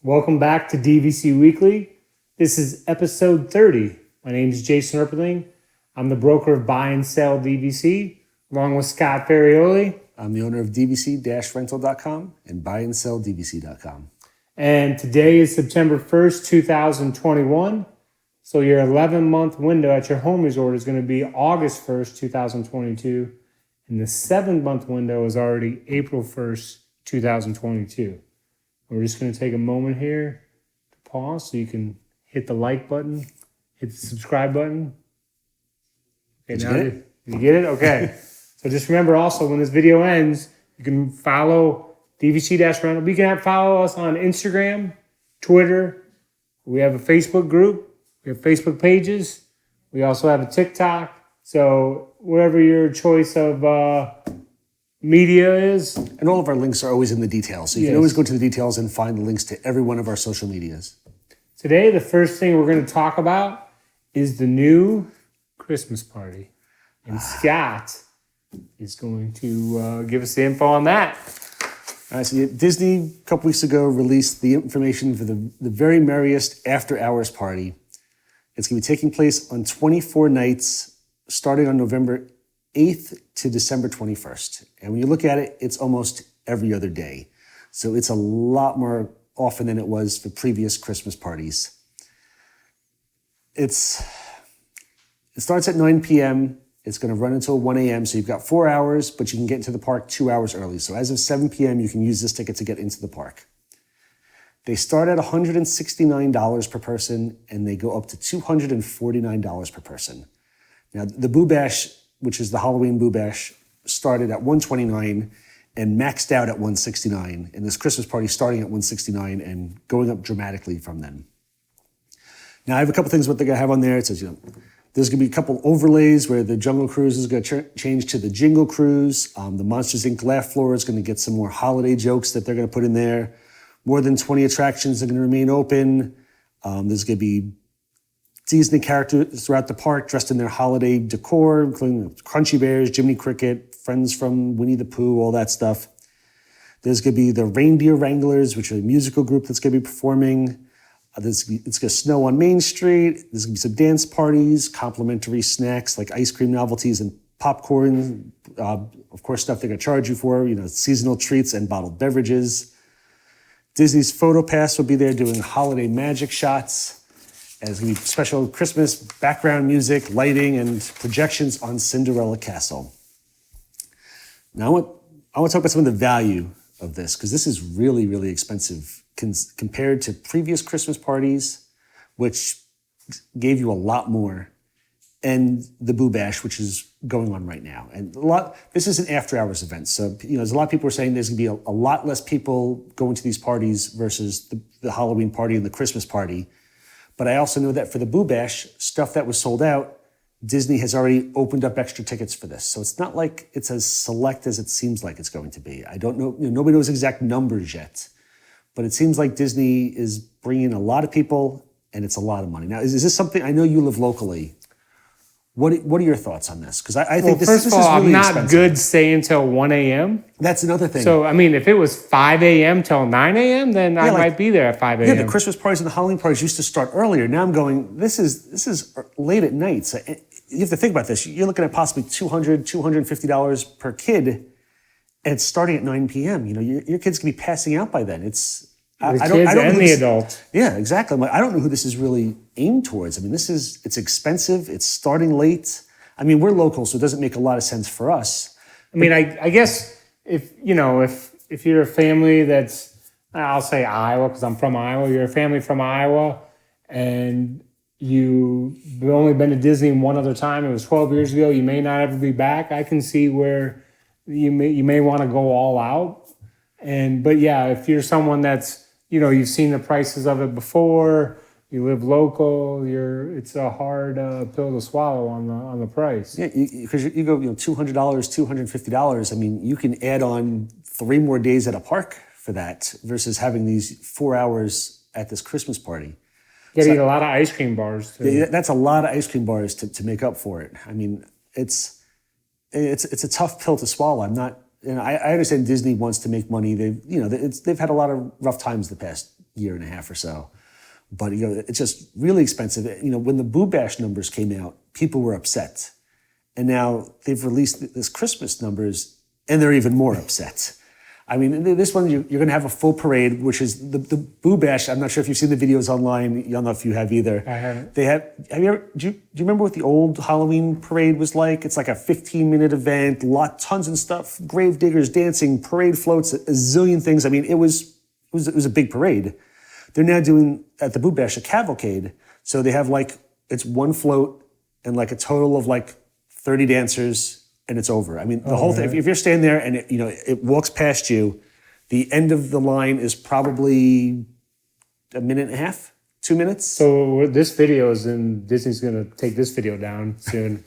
Welcome back to DVC Weekly. This is episode 30. My name is Jason Erpeling. I'm the broker of Buy and Sell DVC, along with Scott Ferrioli. I'm the owner of DVC-Rental.com and BuyandSellDVC.com. And today is September 1st, 2021. So your 11-month window at your home resort is going to be August 1st, 2022. And the 7-month window is already April 1st, 2022. We're just going to take a moment here to pause so you can hit the like button, hit the subscribe button. Okay, did you get it? Okay. So just remember also, when this video ends, you can follow DVC-Rental. You can follow us on Instagram, Twitter. We have a Facebook group. We have Facebook pages. We also have a TikTok. So whatever your choice of media is. And all of our links are always in the details. So you can always go to the details and find the links to every one of our social medias. Today, the first thing we're going to talk about is the new Christmas party. And Scott is going to give us the info on that. All right, so Disney, a couple weeks ago, released the information for the Very Merriest After Hours party. It's going to be taking place on 24 nights, starting on November 8th to December 21st. And when you look at it, it's almost every other day. So it's a lot more often than it was for previous Christmas parties. It starts at 9 p.m. It's going to run until 1 a.m. So you've got 4 hours, but you can get into the park 2 hours early. So as of 7 p.m., you can use this ticket to get into the park. They start at $169 per person, and they go up to $249 per person. Now, the Boo Bash, which is the Halloween Boo Bash, started at $129 and maxed out at $169. And this Christmas party starting at $169 and going up dramatically from then. Now, I have a couple things what they're going to have on there. It says, there's going to be a couple overlays where the Jungle Cruise is going to change to the Jingle Cruise. The Monsters, Inc. laugh floor is going to get some more holiday jokes that they're going to put in there. More than 20 attractions are going to remain open. There's going to be Disney characters throughout the park dressed in their holiday decor, including Crunchy Bears, Jiminy Cricket, friends from Winnie the Pooh, all that stuff. There's going to be the Reindeer Wranglers, which are a musical group that's going to be performing. It's going to snow on Main Street. There's going to be some dance parties, complimentary snacks like ice cream novelties and popcorn. Of course, stuff they're going to charge you for, seasonal treats and bottled beverages. Disney's Photo Pass will be there doing holiday magic shots. And there's going to be special Christmas background music, lighting, and projections on Cinderella Castle. Now, I want to talk about some of the value of this, because this is really, really expensive compared to previous Christmas parties, which gave you a lot more, and the Boo Bash, which is going on right now. And this is an after-hours event. So, there's a lot of people are saying there's going to be a lot less people going to these parties versus the Halloween party and the Christmas party. But I also know that for the Boo Bash, stuff that was sold out, Disney has already opened up extra tickets for this. So it's not like it's as select as it seems like it's going to be. I don't know, nobody knows exact numbers yet, but it seems like Disney is bringing a lot of people and it's a lot of money. Now, is this something, I know you live locally. What are your thoughts on this? Because I think this is really I'm not expensive. good staying till 1 a.m. That's another thing. So, if it was 5 a.m. till 9 a.m., then I might be there at 5 a.m. Yeah, the Christmas parties and the Halloween parties used to start earlier. Now I'm going, this is late at night. So you have to think about this. You're looking at possibly $200, $250 per kid, and it's starting at 9 p.m. Your kids can be passing out by then. I don't know the adult. Yeah, exactly. I don't know who this is really aimed towards. It's expensive. It's starting late. We're local, so it doesn't make a lot of sense for us. I guess if you're a family that's, I'll say Iowa because I'm from Iowa. You're a family from Iowa, and you've only been to Disney one other time. It was 12 years ago. You may not ever be back. I can see where you may want to go all out. But yeah, if you're someone that's, you've seen the prices of it before, you live local, it's a hard pill to swallow on the price. Yeah, because you go, $200, $250. You can add on 3 more days at a park for that versus having these 4 hours at this Christmas party. You gotta eat a lot of ice cream bars too. Yeah, that's a lot of ice cream bars to make up for it. It's a tough pill to swallow. I understand Disney wants to make money. They've had a lot of rough times the past year and a half or so. But it's just really expensive. When the Boo Bash numbers came out, people were upset. And now they've released this Christmas numbers, and they're even more upset. I mean, this one, you're going to have a full parade, which is the Boo Bash. I'm not sure if you've seen the videos online. I don't know if you have either. I haven't. Do you remember what the old Halloween parade was like? It's like a 15-minute event, tons of stuff, grave diggers dancing, parade floats, a zillion things. I mean, it was a big parade. They're now doing, at the Boo Bash, a cavalcade. So they have it's one float and a total of 30 dancers, and it's over. I mean, the whole thing, if you're standing there and it walks past you, the end of the line is probably a minute and a half, 2 minutes. So this video is in, Disney's going to take this video down soon.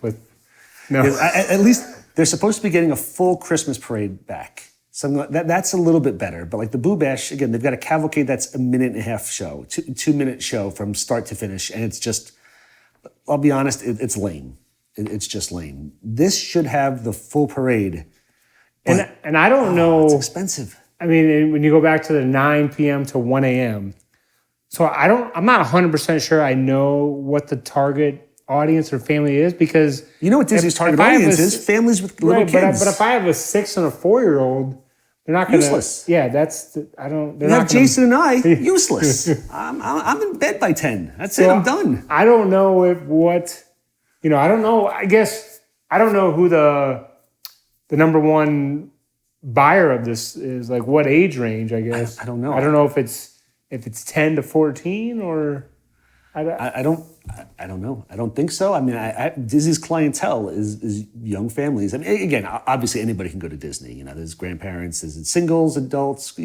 At least they're supposed to be getting a full Christmas parade back. So that's a little bit better. But the Boo Bash, again, they've got a cavalcade that's a minute and a half show, 2-minute show from start to finish. And it's just, I'll be honest, it's lame. It's just lame. This should have the full parade. And I don't know. It's expensive. I mean, when you go back to the 9 p.m. to 1 a.m. So I'm not 100% sure I know what the target audience or family is, because you know what Disney's target audience is? Families with little kids. But if I have a 6 and a 4-year-old, they're not going to. Useless. Yeah, I don't. You have Jason and I, useless. I'm in bed by 10. That's it. I'm done. I don't know I don't know. I guess I don't know who the number one buyer of this is. What age range? I guess I don't know. I don't know if it's 10 to 14 or. I don't know. I don't think so. I mean, Disney's clientele is young families. I mean, again, obviously anybody can go to Disney. There's grandparents, there's singles, adults,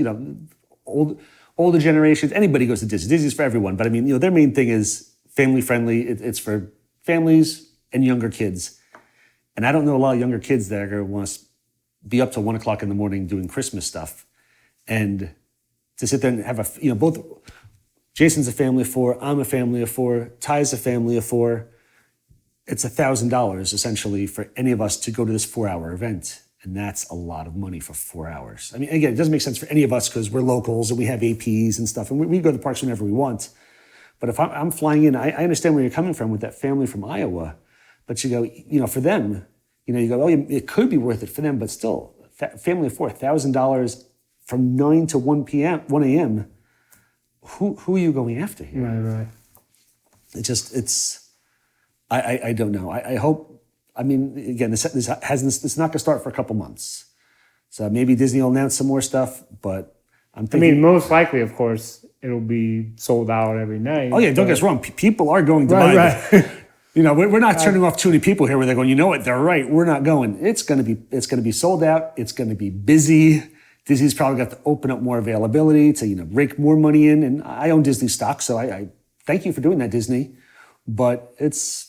older generations. Anybody goes to Disney. Disney's for everyone. But I mean, their main thing is family friendly. It's for families and younger kids. And I don't know a lot of younger kids that are going to want to be up till 1 o'clock in the morning doing Christmas stuff, and to sit there and have both. Jason's a family of 4. I'm a family of 4. Ty's a family of 4. It's $1,000 essentially for any of us to go to this 4-hour event. And that's a lot of money for 4 hours. I mean, again, it doesn't make sense for any of us because we're locals and we have APs and stuff. And we go to the parks whenever we want. But if I'm flying in, I understand where you're coming from with that family from Iowa. But you go, for them, you go, it could be worth it for them. But still, family of 4, $1,000 from 9 to 1 a.m., Who are you going after here? Right. I don't know. I hope, again, this is not going to start for a couple months. So maybe Disney will announce some more stuff, but I'm thinking. Most likely, of course, it'll be sold out every night. Oh yeah, don't get us wrong. People are going to buy it. We're not turning off too many people here where they're going, you know what, they're right, we're not going. It's going to be sold out. It's going to be busy. Disney's probably got to open up more availability to, rake more money in. And I own Disney stock, so I thank you for doing that, Disney. But it's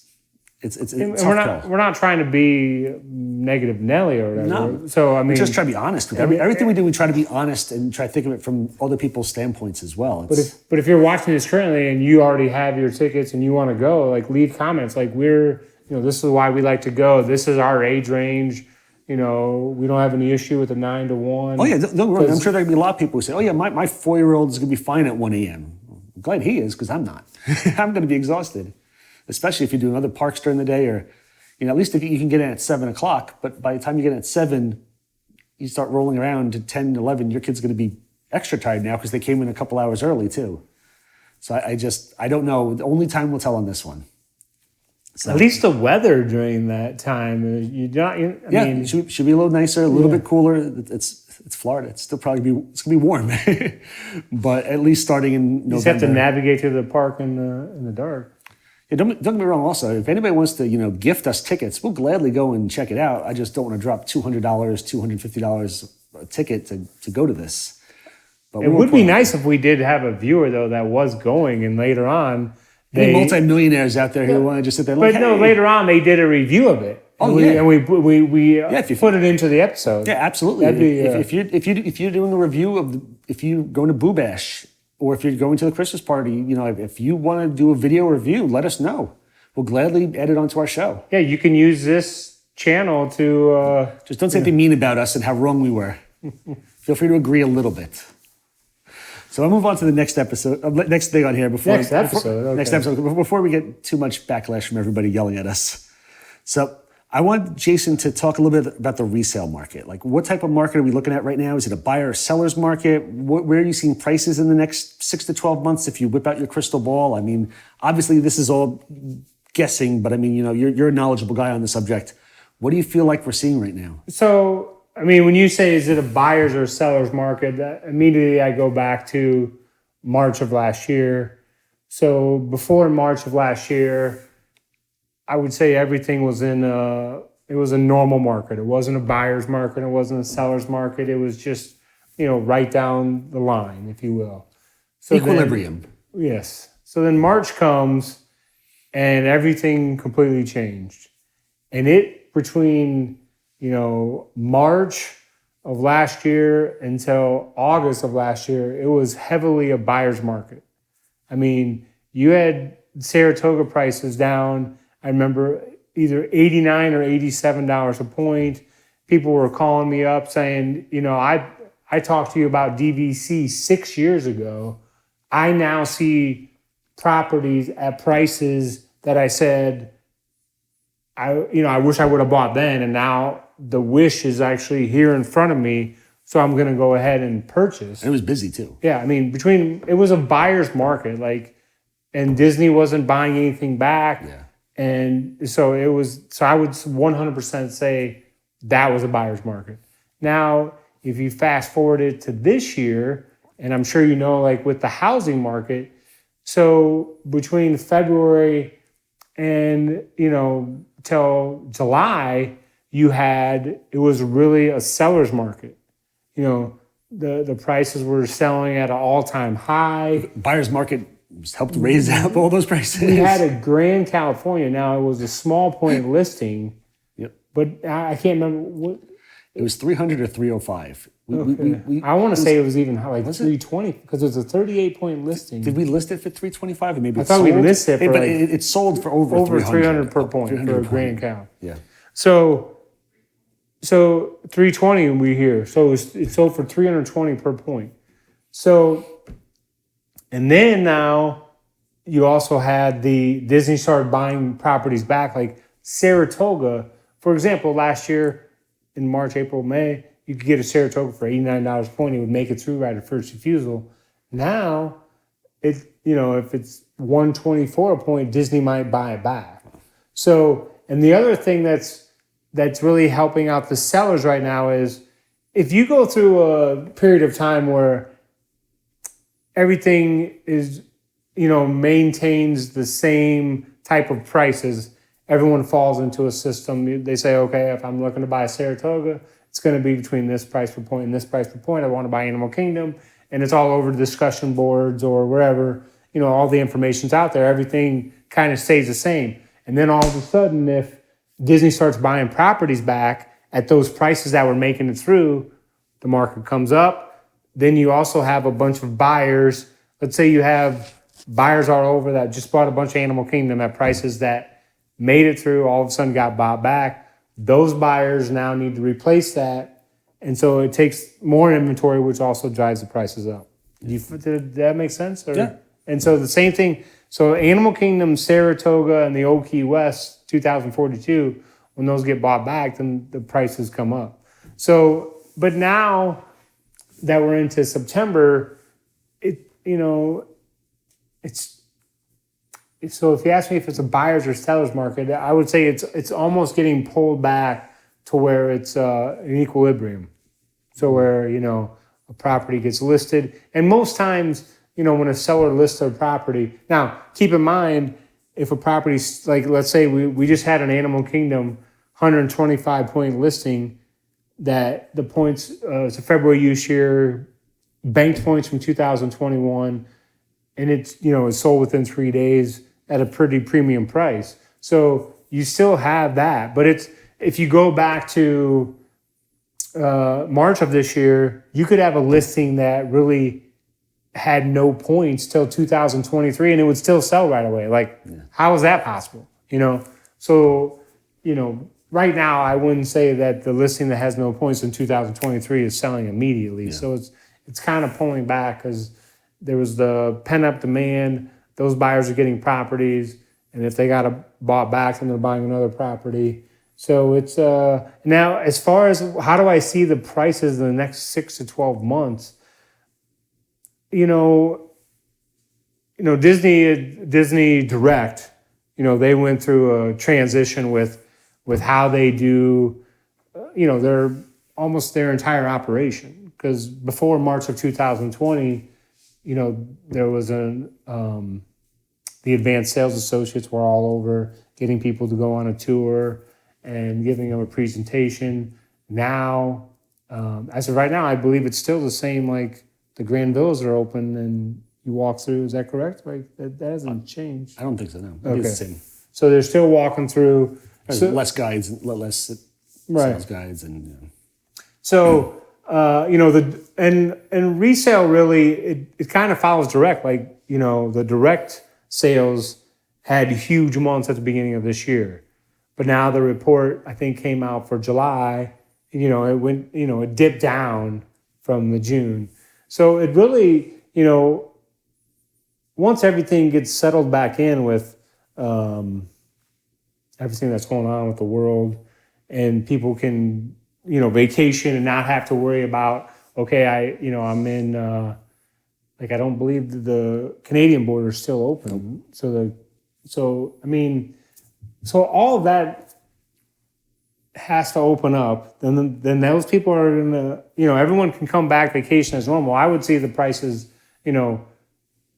we're not trying to be negative Nelly or whatever. No. So we just try to be honest with everything we do. We try to be honest and try to think of it from other people's standpoints as well. But if you're watching this currently and you already have your tickets and you want to go, leave comments. This is why we like to go. This is our age range. We don't have any issue with the 9 to 1. Oh, yeah, don't worry. I'm sure there are going to be a lot of people who say, oh, yeah, my 4-year-old is going to be fine at 1 a.m. I'm glad he is, because I'm not. I'm going to be exhausted, especially if you're doing other parks during the day, or, at least if you can get in at 7 o'clock. But by the time you get in at 7, you start rolling around to 10, 11, your kid's going to be extra tired now because they came in a couple hours early, too. So I don't know. The only time will tell on this one. So, at least the weather during that time, it should be a little nicer, a little bit cooler. It's Florida. It's gonna be warm, but at least starting in November. You just have to navigate through the park in the dark. Yeah, don't get me wrong. Also, if anybody wants to gift us tickets, we'll gladly go and check it out. I just don't want to drop $200, $250 a ticket to go to this. But it would be nice if we did have a viewer though that was going, and later on. Multi-millionaires out there who want to just sit there. No, later on they did a review of it. And we put it into the episode. Yeah, absolutely. If you're doing a review if you're going to Boo Bash or if you're going to the Christmas party, if you want to do a video review, let us know. We'll gladly add it onto our show. Yeah, you can use this channel to just don't say anything mean about us and how wrong we were. Feel free to agree a little bit. So I'll move on to the next episode, next thing on here before Next episode, okay. next episode before we get too much backlash from everybody yelling at us. So I want Jason to talk a little bit about the resale market. Like, what type of market are we looking at right now? Is it a buyer or seller's market? Where are you seeing prices in the next 6 to 12 months? If you whip out your crystal ball, I mean, obviously this is all guessing, but I mean, you're a knowledgeable guy on the subject. What do you feel like we're seeing right now? So, I mean, when you say is it a buyer's or seller's market, that immediately I go back to March of last year. So before March of last year, I would say everything was it was a normal market. It wasn't a buyer's market. It wasn't a seller's market. It was just, right down the line, if you will. So Equilibrium. Yes. So then March comes and everything completely changed. And between March of last year until August of last year, it was heavily a buyer's market. I mean, you had Saratoga prices down, I remember, either $89 or $87 a point. People were calling me up saying, I talked to you about DVC 6 years ago. I now see properties at prices that I said, I wish I would have bought then, and now the wish is actually here in front of me, so I'm going to go ahead and purchase. And it was busy too. Yeah, I mean, it was a buyer's market, and Disney wasn't buying anything back, and so I would 100% say that was a buyer's market. Now, if you fast forward it to this year, and I'm sure with the housing market, so between February and till July, it was really a seller's market. The prices were selling at an all-time high. Buyer's market helped raise up all those prices. We had a Grand California. Now, it was a small point listing, but I can't remember what. It was 300 or 305. I want to say it was even like 320 because it was a 38-point listing. Did we list it for 325 or maybe I thought we listed it for but it sold for over 300 per point for a Grand Cal. Yeah. So 320 we hear. So it sold for 320 per point. So, and then now you also had the Disney started buying properties back, like Saratoga, for example. Last year in March, April, May, you could get a Saratoga for $89 a point. It would make it through right at first refusal. Now, if it's 124 a point, Disney might buy it back. So, and the other thing that's really helping out the sellers right now is if you go through a period of time where everything is, maintains the same type of prices, everyone falls into a system. They say, okay, if I'm looking to buy a Saratoga, it's going to be between this price per point and this price per point. I want to buy Animal Kingdom, and it's all over the discussion boards or wherever, all the information's out there. Everything kind of stays the same. And then all of a sudden, if Disney starts buying properties back at those prices that were making it through, the market comes up. Then you also have a bunch of buyers. Let's say you have buyers all over that just bought a bunch of Animal Kingdom at prices that made it through, all of a sudden got bought back. Those buyers now need to replace that. And so it takes more inventory, which also drives the prices up. Did that make sense? Yeah. And so the same thing. So Animal Kingdom, Saratoga, and the Old Key West, 2042, when those get bought back, then the prices come up. So, but now that we're into September, so if you ask me if it's a buyer's or seller's market, I would say it's almost getting pulled back to where it's an equilibrium. So where, a property gets listed. And most times, when a seller lists a property, now keep in mind, if a property's like, let's say we just had an Animal Kingdom 125 point listing that the points, it's a February use year, banked points from 2021, and it's, it's sold within 3 days at a pretty premium price. So you still have that. But if you go back to March of this year, you could have a listing that really had no points till 2023 and it would still sell right away. How is that possible? So, right now I wouldn't say that the listing that has no points in 2023 is selling immediately. Yeah. So it's kind of pulling back because there was the pent-up demand. Those buyers are getting properties, and if they got bought back, then they're buying another property. So it's now, as far as how do I see the prices in the next 6 to 12 months? Disney Direct, they went through a transition with how they do, their entire operation. Because before March of 2020, there was the advanced sales associates were all over getting people to go on a tour and giving them a presentation. Now, as of right now, I believe it's still the same. Like the Grand Villas are open and you walk through. Is that correct? Like that hasn't changed. I don't think so. No. Okay. It's the same. So they're still walking through. There's less guides, less sales guides, and so and resale really it kind of follows direct. Like the direct sales had huge months at the beginning of this year, but now the report I think came out for July. It went it dipped down from the June. So it really once everything gets settled back in with everything that's going on with the world, and people can vacation and not have to worry about, okay, I'm in I don't believe the Canadian border is still open. So all of that has to open up. Then those people are gonna everyone can come back vacation as normal. I would see the prices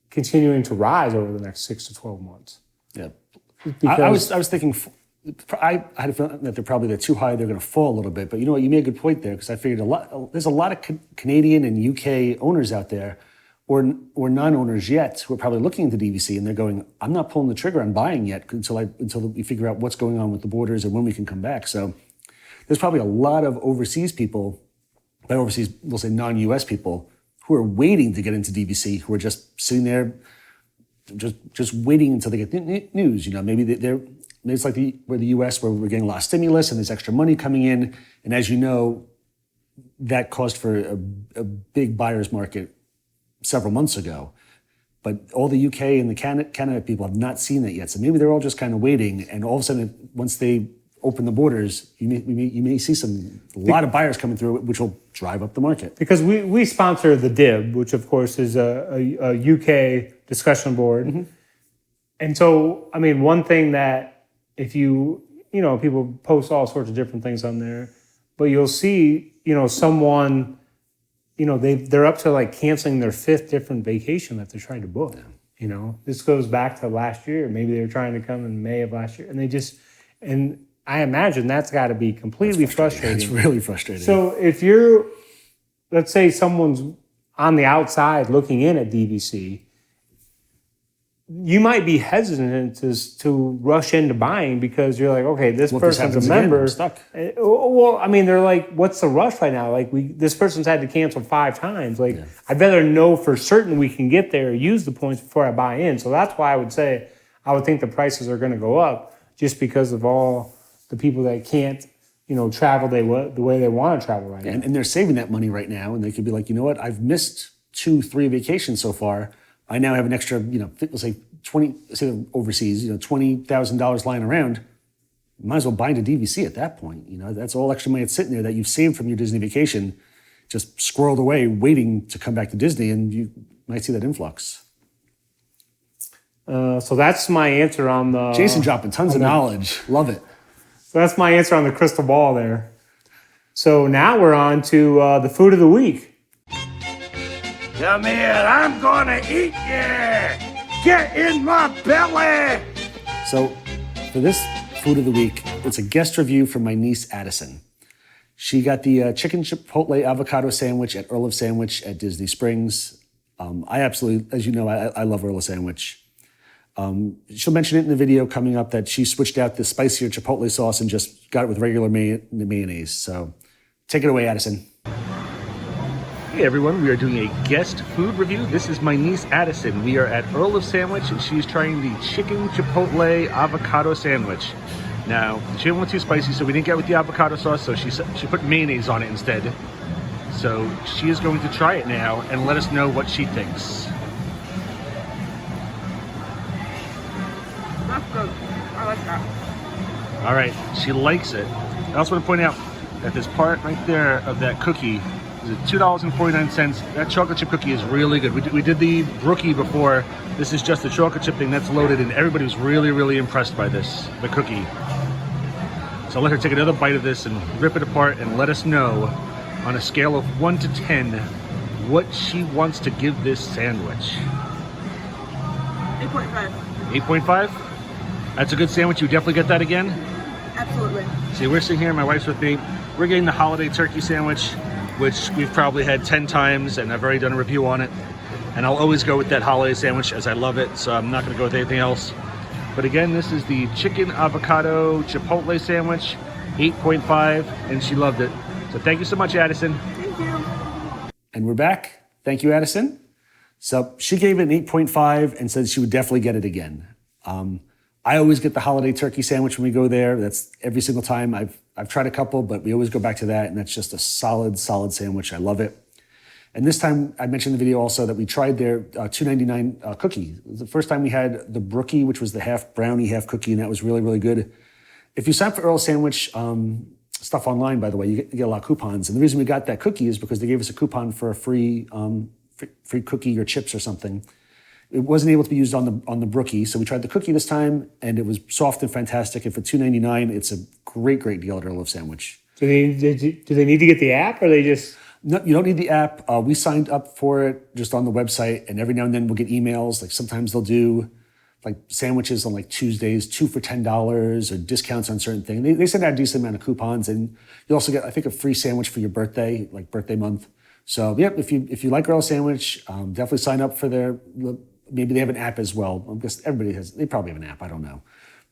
continuing to rise over the next 6 to 12 months. Yeah, I was thinking. I had a feeling that they're too high. They're going to fall a little bit. But you know what? You made a good point there, because I figured there's a lot of Canadian and UK owners out there, or non-owners yet, who are probably looking into DVC and they're going, I'm not pulling the trigger on buying yet until we figure out what's going on with the borders and when we can come back. So there's probably a lot of overseas people, by overseas we'll say non-US people, who are waiting to get into DVC, who are just sitting there, just waiting until they get the news. Maybe it's like the U.S. where we're getting a lot of stimulus and there's extra money coming in. And as you know, that caused for a big buyer's market several months ago. But all the UK and the Canada people have not seen that yet. So maybe they're all just kind of waiting. And all of a sudden, once they open the borders, you may see a lot of buyers coming through, which will drive up the market. Because we sponsor the DIB, which of course is a UK discussion board. Mm-hmm. And so, one thing that if people post all sorts of different things on there, but you'll see, someone, they're up to like canceling their 5th different vacation that they're trying to book. Yeah. This goes back to last year. Maybe they were trying to come in May of last year, and I imagine that's got to be completely frustrating. It's really frustrating. So if let's say someone's on the outside looking in at DVC, you might be hesitant to rush into buying because you're like, okay, this person's a member. I'm stuck. Well, they're like, what's the rush right now? Like, this person's had to cancel 5 times. Like, yeah. I'd rather know for certain we can get there, use the points before I buy in. So that's why I would think the prices are going to go up, just because of all the people that can't, travel the way they want to travel right now. And they're saving that money right now, and they could be like, you know what? I've missed 2-3 vacations so far. I now have an extra, let's say overseas, $20,000 lying around. Might as well buy into DVC at that point. That's all extra money that's sitting there that you've saved from your Disney vacation, just squirreled away, waiting to come back to Disney, and you might see that influx. So that's my answer on the... Jason dropping tons of knowledge. Love it. So that's my answer on the crystal ball there. So now we're on to the food of the week. Come here, I'm gonna eat you! Get in my belly! So, for this food of the week, it's a guest review from my niece, Addison. She got the chicken chipotle avocado sandwich at Earl of Sandwich at Disney Springs. I absolutely, as you know, I love Earl of Sandwich. She'll mention it in the video coming up that she switched out the spicier chipotle sauce and just got it with regular mayonnaise. So, take it away, Addison. Hey everyone, we are doing a guest food review. This is my niece Addison. We are at Earl of Sandwich and she's trying the chicken chipotle avocado sandwich. Now, she didn't want too spicy, so we didn't get with the avocado sauce, so she put mayonnaise on it instead. So she is going to try it now and let us know what she thinks. All right, she likes it. I also want to point out that this part right there of that cookie is at $2.49. That chocolate chip cookie is really good. We did the brookie before. This is just the chocolate chip thing that's loaded, and everybody was really, really impressed by this, the cookie. So I'll let her take another bite of this and rip it apart and let us know on a scale of 1 to 10 what she wants to give this sandwich. 8.5. 8.5? That's a good sandwich. You definitely get that again? Absolutely. See, we're sitting here, my wife's with me. We're getting the holiday turkey sandwich, which we've probably had 10 times, and I've already done a review on it. And I'll always go with that holiday sandwich as I love it, so I'm not gonna go with anything else. But again, this is the chicken avocado chipotle sandwich, 8.5, and she loved it. So thank you so much, Addison. Thank you. And we're back. Thank you, Addison. So she gave it an 8.5 and said she would definitely get it again. I always get the holiday turkey sandwich when we go there. That's every single time. I've tried a couple, but we always go back to that, and that's just a solid sandwich. I love it. And this time, I mentioned in the video also that we tried their $2.99 cookie. It was the first time we had the brookie, which was the half brownie, half cookie, and that was really, really good. If you sign up for Earl Sandwich stuff online, by the way, you get a lot of coupons. And the reason we got that cookie is because they gave us a coupon for a free cookie or chips or something. It wasn't able to be used on the brookie, so we tried the cookie this time, and it was soft and fantastic. And for $2.99, it's a great deal at Earl of Sandwich. Do they need to get the app, or they just? No, you don't need the app. We signed up for it just on the website, and every now and then we'll get emails. Like sometimes they'll do like sandwiches on like Tuesdays, 2 for $10, or discounts on certain things. They send out a decent amount of coupons, and you also get, I think, a free sandwich for your birthday, like birthday month. So yep, if you like Earl Sandwich, definitely sign up for their. Maybe they have an app as well. I guess everybody has. They probably have an app. I don't know.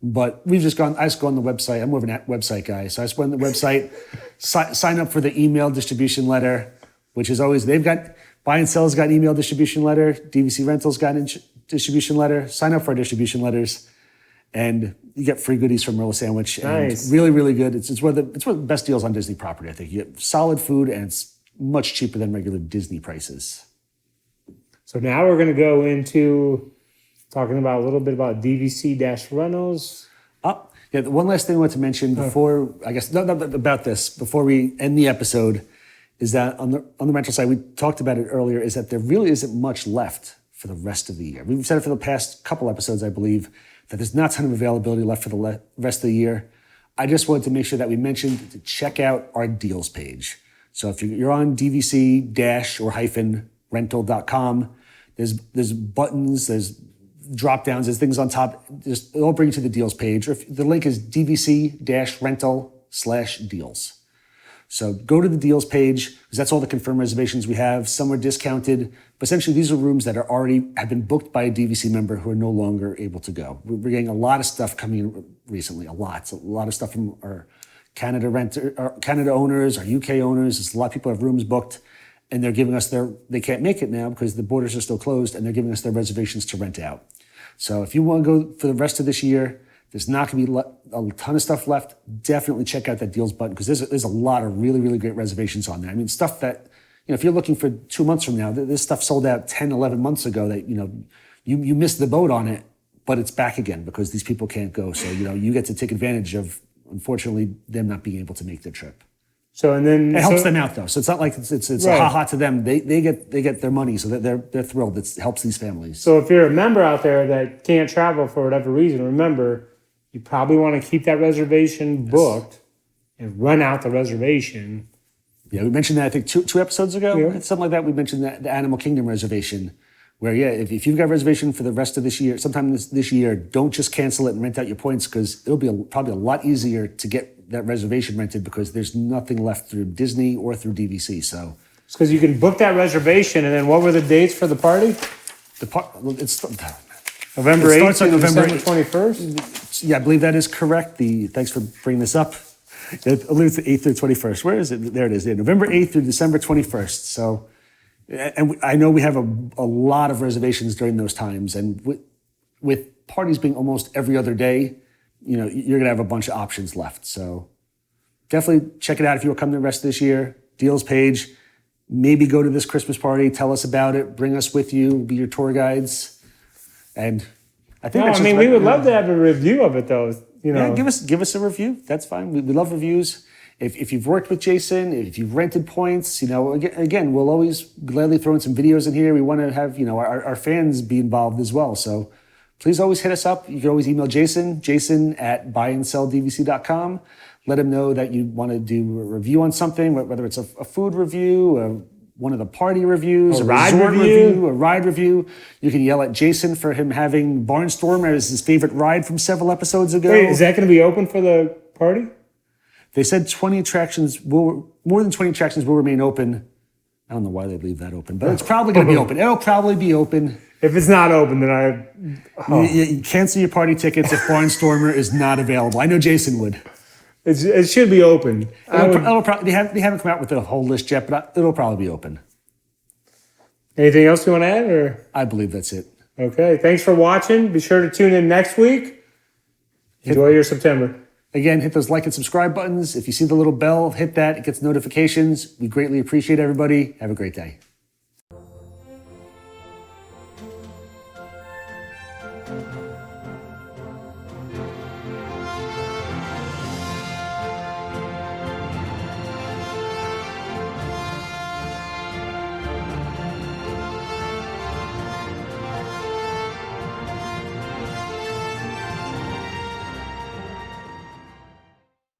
But I just go on the website. I'm more of a website guy. So I just went on the website, sign up for the email distribution letter, which is always, they've got, Buy and Sell's got an email distribution letter. DVC Rental's got a distribution letter. Sign up for our distribution letters, and you get free goodies from Earl Sandwich. And Nice. really, really good. It's one of the best deals on Disney property, I think. You get solid food, and it's much cheaper than regular Disney prices. So now we're going to go into talking about a little bit about DVC-Rentals. Yeah, the one last thing I want to mention before, I guess, about this, before we end the episode, is that on the rental side, we talked about it earlier, is that there really isn't much left for the rest of the year. We've said it for the past couple episodes, I believe, that there's not a ton of availability left for the rest of the year. I just wanted to make sure that we mentioned to check out our deals page. So if you're on DVC-or-rental.com, there's buttons, there's drop downs, there's things on top. It'll bring you to the deals page. Or the link is DVC-rental/deals. So go to the deals page, because that's all the confirmed reservations we have. Some are discounted, but essentially these are rooms that have been booked by a DVC member who are no longer able to go. We're getting a lot of stuff coming in recently, a lot of stuff from our Canada owners, our UK owners. There's a lot of people have rooms booked, and they're giving us they can't make it now because the borders are still closed, and they're giving us their reservations to rent out. So if you want to go for the rest of this year, there's not going to be a ton of stuff left. Definitely check out that deals button, because there's a lot of really, really great reservations on there. I mean, stuff that, if you're looking for 2 months from now, this stuff sold out 10, 11 months ago that, you missed the boat on it, but it's back again because these people can't go. So, you get to take advantage of, unfortunately, them not being able to make their trip. So and then it helps them out though. So it's not like it's right. a ha-ha to them. They get their money, so they're thrilled. It helps these families. So if you're a member out there that can't travel for whatever reason, remember, you probably want to keep that reservation booked and run out the reservation. Yeah, we mentioned that I think two episodes ago, Yeah. something like that. We mentioned the Animal Kingdom reservation, where if you've got a reservation for the rest of this year, sometime this year, don't just cancel it and rent out your points, because it'll be probably a lot easier to get that reservation rented, because there's nothing left through Disney or through DVC. So It's because you can book that reservation, and then what were the dates for the party? it's November It 8th starts to on November December 21st? yeah, I believe that is correct. Thanks for bringing this up. It alludes to 8th through 21st. Where is it? There it is. Yeah, November 8th through December 21st. So, and I know we have a lot of reservations during those times, and with parties being almost every other day, you're going to have a bunch of options left. So definitely check it out if you will come the rest of this year. Deals page. Maybe go to this Christmas party. Tell us about it. Bring us with you. Be your tour guides. And I think No, I mean, we would love to have a review of it, though. you know. Yeah, give us a review. That's fine. We love reviews. If you've worked with Jason, if you've rented points, again, we'll always gladly throw in some videos in here. We want to have, our fans be involved as well. So please always hit us up. You can always email Jason at buyandselldvc.com. Let him know that you want to do a review on something, whether it's a food review, one of the party reviews, a ride resort review, a ride review. You can yell at Jason for him having Barnstormer as his favorite ride from several episodes ago. Wait, is that going to be open for the party? They said more than 20 attractions will remain open. I don't know why they'd leave that open, but it's probably going to be open. It'll probably be open. If it's not open, then You cancel your party tickets if Barnstormer is not available. I know Jason would. it should be open. They haven't come out with a whole list yet, but it'll probably be open. Anything else you want to add? Or I believe that's it. okay, thanks for watching. Be sure to tune in next week. Enjoy your September. Again, hit those like and subscribe buttons. If you see the little bell, hit that. It gets notifications. We greatly appreciate everybody. Have a great day.